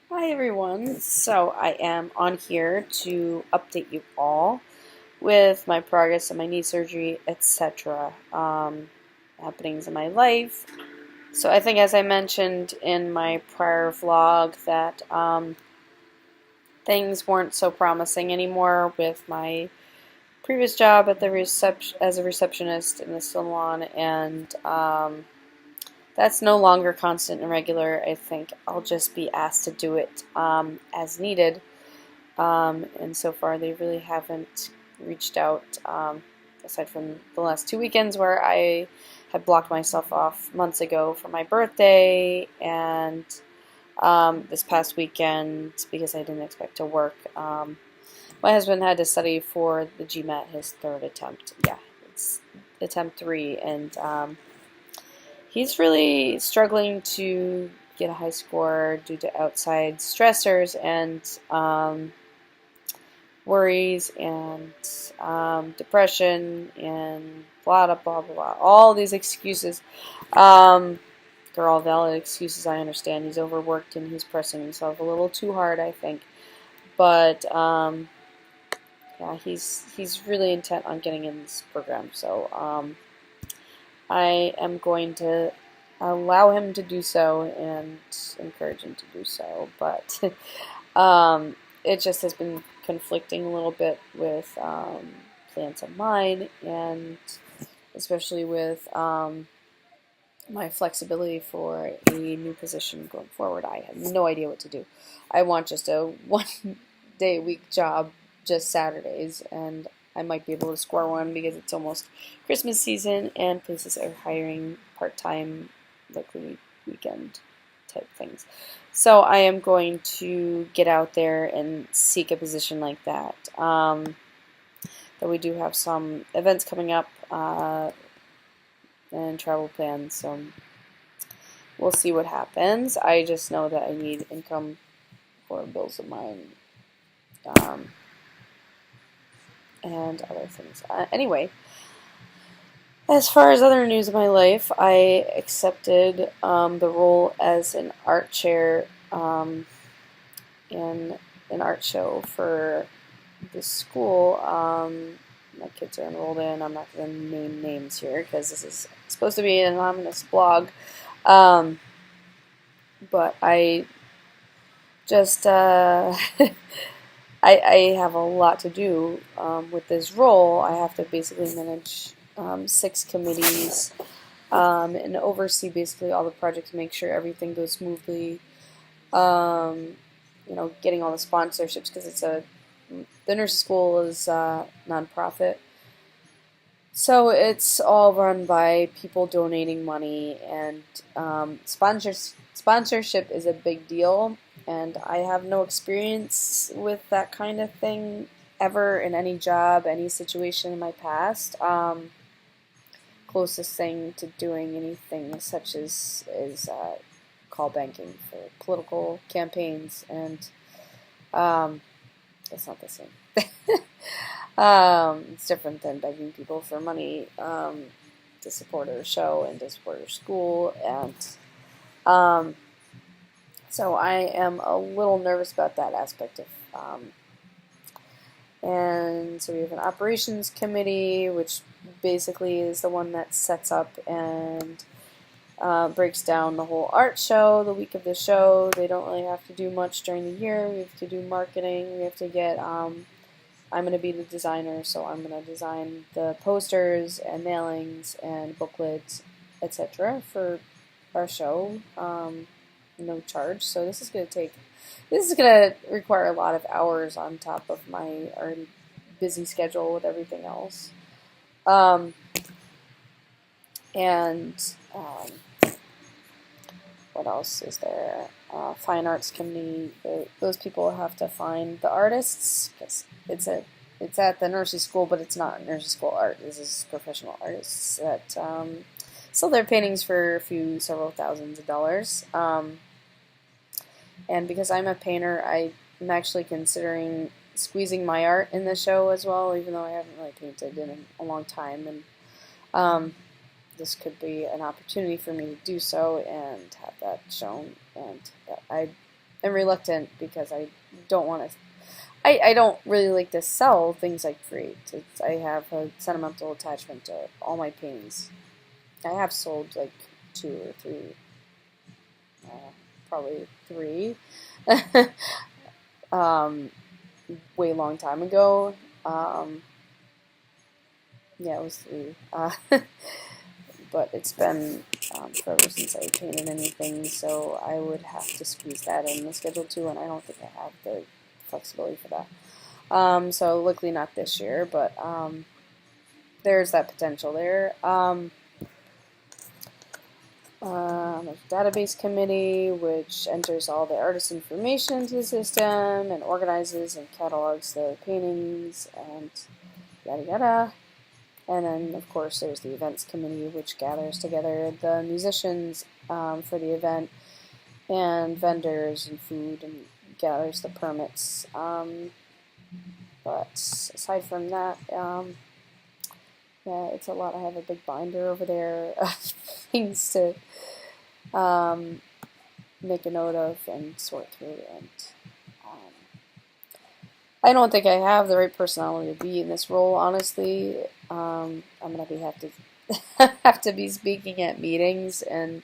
Hi everyone. So I am on here to update you all with my progress on my knee surgery, etc. Happenings in my life. So I think, as I mentioned in my prior vlog, that things weren't so promising anymore with my previous job at the as a receptionist in the salon, and that's no longer constant and regular. I think I'll just be asked to do it as needed. And so far, they really haven't reached out, aside from the last 2 weekends where I had blocked myself off months ago for my birthday, and this past weekend because I didn't expect to work. My husband had to study for the GMAT, his third attempt. Yeah, it's attempt 3, and he's really struggling to get a high score due to outside stressors and worries and depression and blah, blah, blah, blah. All these excuses. They're all valid excuses, I understand. He's overworked and he's pressing himself a little too hard, I think. But yeah, he's really intent on getting in this program. So I am going to allow him to do so and encourage him to do so. But it just has been conflicting a little bit with plans of mine, and especially with my flexibility for a new position going forward. I have no idea what to do. I want just a 1 day a week job, just Saturdays, and I might be able to score one because it's almost Christmas season and places are hiring part-time, likely weekend type things. So I am going to get out there and seek a position like that. Though we do have some events coming up and travel plans, so we'll see what happens. I just know that I need income for bills of mine and other things. Anyway, as far as other news of my life, I accepted the role as an art chair in an art show for the school my kids are enrolled in. I'm not going to name names here because this is supposed to be an anonymous blog. But I just I have a lot to do with this role. I have to basically manage 6 committees and oversee basically all the projects, make sure everything goes smoothly. Getting all the sponsorships because the nurse school is nonprofit. So it's all run by people donating money, and sponsorship is a big deal, and I have no experience with that kind of thing ever in any job, any situation in my past. Closest thing to doing anything such as is call banking for political campaigns, and it's not the same. It's different than begging people for money to support our show and to support our school, and so I am a little nervous about that aspect of. And so we have an operations committee, which basically is the one that sets up and breaks down the whole art show the week of the show. They don't really have to do much during the year. We have to do marketing. We have to get. I'm going to be the designer, so I'm going to design the posters and mailings and booklets, etc. for our show. No charge. So this is going to require a lot of hours on top of my already busy schedule with everything else. And what else is there? Fine arts committee. Those people have to find the artists because it's at the nursery school, but it's not nursery school art. This is professional artists that sell their paintings for several thousands of dollars. And because I'm a painter, I'm actually considering squeezing my art in the show as well, even though I haven't really painted in a long time. And this could be an opportunity for me to do so and have that shown. And I'm am reluctant because I don't want to. I don't really like to sell things I create. I have a sentimental attachment to all my paintings. I have sold like 2 or 3, probably 3, way long time ago. Yeah, it was 3. But it's been forever since I painted anything, so I would have to squeeze that in the schedule too, and I don't think I have the flexibility for that. So luckily not this year, but there's that potential there. There's a database committee which enters all the artist information into the system and organizes and catalogs the paintings and yada yada. And then, of course, there's the events committee, which gathers together the musicians for the event and vendors and food and gathers the permits. But aside from that, yeah, it's a lot. I have a big binder over there of things to make a note of and sort through. And I don't think I have the right personality to be in this role, honestly. I'm gonna have to be speaking at meetings and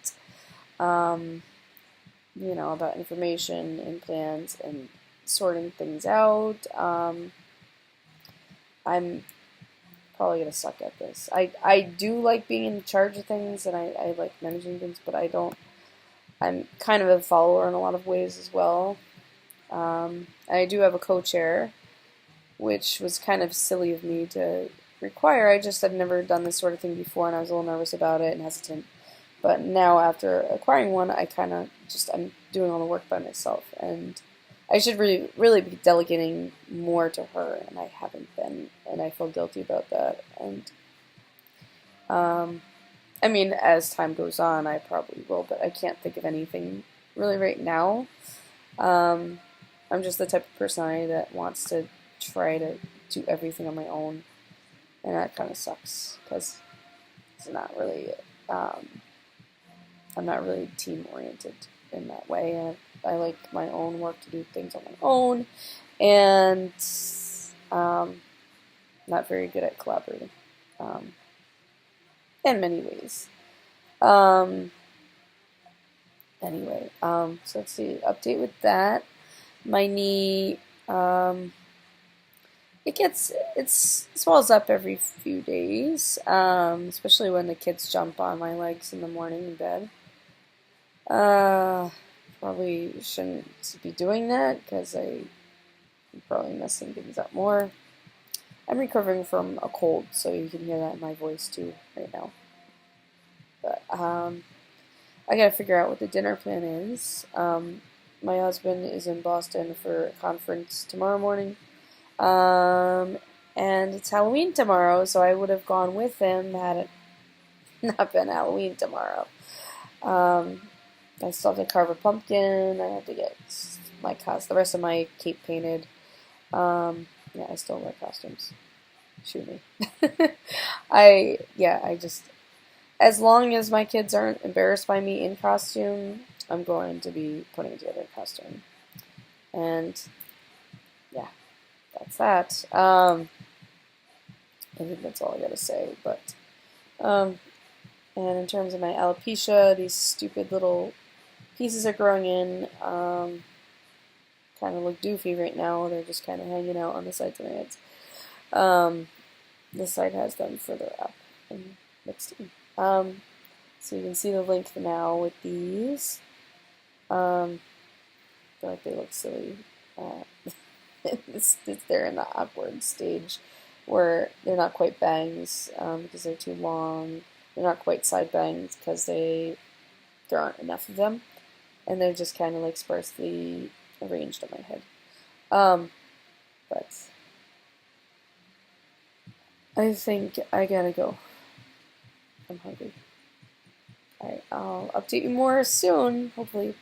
you know, about information and plans and sorting things out. I'm probably gonna suck at this. I do like being in charge of things and I like managing things, but I'm kind of a follower in a lot of ways as well. I do have a co-chair, which was kind of silly of me to require. I just had never done this sort of thing before, and I was a little nervous about it and hesitant. But now, after acquiring one, I kind of I'm doing all the work by myself, and I should really be delegating more to her, and I haven't been, and I feel guilty about that. And I mean, as time goes on, I probably will, but I can't think of anything really right now. I'm just the type of personality that wants to try to do everything on my own, and that kind of sucks because it's not really. I'm not really team oriented in that way, and I like my own work to do things on my own, and not very good at collaborating in many ways. Anyway, so let's see, update with that. My knee, it swells up every few days, especially when the kids jump on my legs in the morning in bed. Probably shouldn't be doing that because I'm probably messing things up more. I'm recovering from a cold, so you can hear that in my voice too right now. But I gotta figure out what the dinner plan is. My husband is in Boston for a conference tomorrow morning. And it's Halloween tomorrow, so I would have gone with him had it not been Halloween tomorrow. I still have to carve a pumpkin. I have to get the rest of my cape painted. Yeah, I still wear costumes. Shoot me. I just, as long as my kids aren't embarrassed by me in costume, I'm going to be putting together a costume. And yeah, that's that. I think that's all I gotta say. But and in terms of my alopecia, these stupid little pieces are growing in. Kind of look doofy right now. They're just kind of hanging out on the sides of my heads. This side has them further up and mixed in. So you can see the length now with these. I feel like they look silly. They're in the upward stage where they're not quite bangs because they're too long. They're not quite side bangs because there aren't enough of them, and they're just kind of like sparsely arranged on my head. But I think I gotta go. I'm hungry. Alright, I'll update you more soon, hopefully.